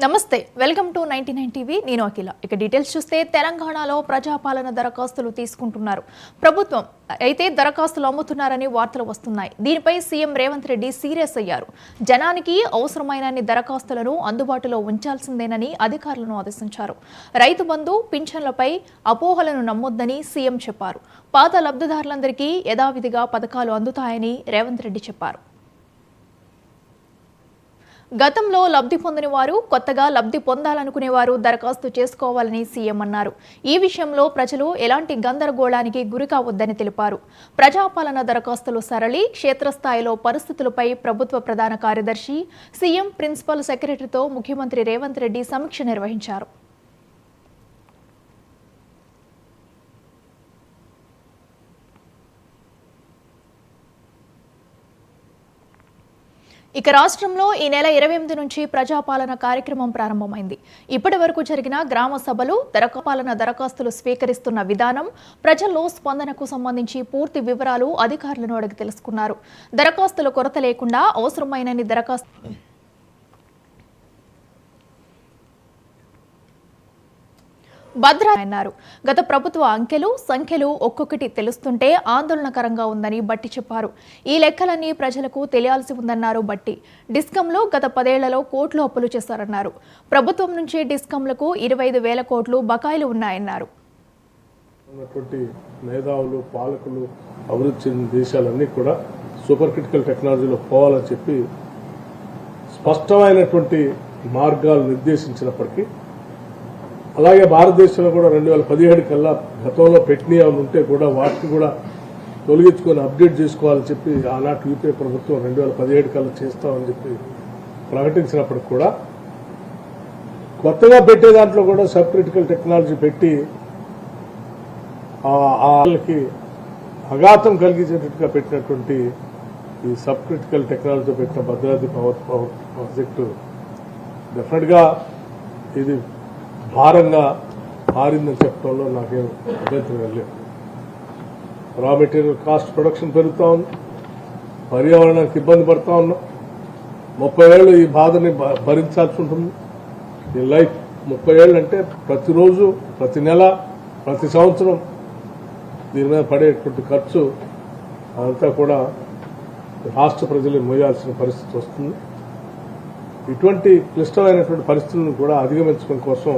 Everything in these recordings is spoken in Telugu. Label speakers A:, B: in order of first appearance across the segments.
A: నమస్తే వెల్కమ్ టు 99 టీవీ నేను అఖిల ఇక డీటెయిల్స్ చూస్తే తెలంగాణలో ప్రజాపాలన దరఖాస్తులు తీసుకుంటున్నారు ప్రభుత్వం అయితే దరఖాస్తులు అమ్ముతున్నారని వార్తలు వస్తున్నాయి దీనిపై సీఎం రేవంత్ రెడ్డి సీరియస్ అయ్యారు జనానికి అవసరమైనన్ని దరఖాస్తులను అందుబాటులో ఉంచాల్సిందేనని అధికారులను ఆదేశించారు రైతు బంధు పింఛన్లపై అపోహలను నమ్మొద్దని సీఎం చెప్పారు పాత లబ్ధిదారులందరికీ యథావిధిగా పథకాలు అందుతాయని రేవంత్ రెడ్డి చెప్పారు గతంలో లబ్ధి పొందని వారు కొత్తగా లబ్ధి పొందాలనుకునేవారు దరఖాస్తు చేసుకోవాలని సీఎం అన్నారు ఈ విషయంలో ప్రజలు ఎలాంటి గందరగోళానికి గురికావద్దని తెలిపారు ప్రజాపాలన దరఖాస్తులు సరళి క్షేత్రస్థాయిలో పరిస్థితులపై ప్రభుత్వ ప్రధాన కార్యదర్శి సీఎం ప్రిన్సిపల్ సెక్రటరీతో ముఖ్యమంత్రి రేవంత్ రెడ్డి సమీక్ష నిర్వహించారు ఇక రాష్ట్రంలో ఈ నెల 28 నుంచి ప్రజాపాలన కార్యక్రమం ప్రారంభమైంది ఇప్పటి వరకు జరిగిన గ్రామ సభలు దరఖాస్తుల దరఖాస్తులు స్వీకరిస్తున్న విధానం ప్రజల్లో స్పందనకు సంబంధించి పూర్తి వివరాలు అధికారులను అడిగి తెలుసుకున్నారు దరఖాస్తుల కొరత లేకుండా అవసరమైనన్ని దరఖాస్తు భద్ర అన్నారు గత ప్రభుత్వ అంకెలు సంఖ్యలు ఒక్కొక్కటి తెలుస్తుంటే ఆందోళనకరంగా ఉందని బట్టి చెప్పారు ఈ లెక్కలన్నీ ప్రజలకు తెలియాల్సి ఉందన్నారు బట్టి డిస్కంలో గత 10 ఏళ్లలో కోట్లు అప్పులు చేశారన్నారు ప్రభుత్వం నుంచి డిస్కంలకు 25,000 కోట్లు బకాయిలు ఉన్నాయన్నారు
B: మేధావులు పాలకులు అభివృద్ధి చెందిన దేశాలన్నీ కూడా సూపర్ క్రిటికల్ టెక్నాలజీలో పోవాలని చెప్పి స్పష్టమైనటువంటి మార్గాలు నిర్దేశించినప్పటికీ అలాగే భారతదేశంలో కూడా 2017 కల్లా గతంలో పెట్టినవి ఉంటే కూడా వాటిని కూడా తొలగించుకొని అప్డేట్ చేసుకోవాలని చెప్పి ఆనాటి యూపీఏ ప్రభుత్వం 2017 కల్లా చేస్తామని చెప్పి ప్రకటించినప్పటికి కూడా కొత్తగా పెట్టే దాంట్లో కూడా సబ్ క్రిటికల్ టెక్నాలజీ పెట్టి వాళ్ళకి అఘాతం కలిగించేటట్టుగా పెట్టినటువంటి ఈ సబ్ క్రిటికల్ టెక్నాలజీతో పెట్టిన భద్రాద్రి పవర్ ప్రాజెక్టు డెఫినెట్గా ఇది భారంగా మారిందని చెప్పడంలో నాకేం అభ్యంతరం లేదు రా మెటీరియల్ కాస్ట్ ప్రొడక్షన్ పెరుగుతా ఉంది పర్యావరణానికి ఇబ్బంది పడతా ఉన్నాం 30 ఏళ్ళు ఈ బాధని భరించాల్సి ఉంటుంది ఈ లైఫ్ 30 ఏళ్ళు అంటే ప్రతిరోజు ప్రతి నెల ప్రతి సంవత్సరం దీని మీద పడేటువంటి ఖర్చు అదంతా కూడా రాష్ట్ర ప్రజలు మోయాల్సిన పరిస్థితి వస్తుంది ఇటువంటి క్లిష్టమైనటువంటి పరిస్థితులను కూడా అధిగమించడం కోసం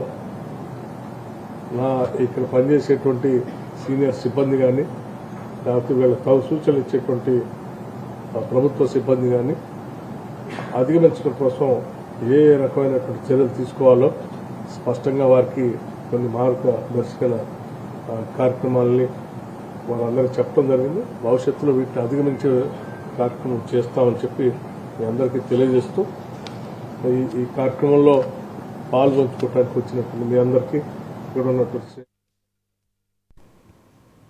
B: ఇక్కడ పనిచేసేటువంటి సీనియర్ సిబ్బంది కానీ లేకపోతే వీళ్ళ సూచనలు ఇచ్చేటువంటి ప్రభుత్వ సిబ్బంది కానీ అధిగమించడం కోసం ఏ రకమైనటువంటి చర్యలు తీసుకోవాలో స్పష్టంగా వారికి కొన్ని మార్గదర్శకల కార్యక్రమాలని వారందరికీ చెప్పడం జరిగింది భవిష్యత్తులో వీటిని అధిగమించే కార్యక్రమం చేస్తామని చెప్పి మీ అందరికీ తెలియజేస్తూ ఈ కార్యక్రమంలో పాల్గొంచుకోవడానికి వచ్చినటువంటి మీ అందరికీ ఇక్కడ ఉన్నటువంటి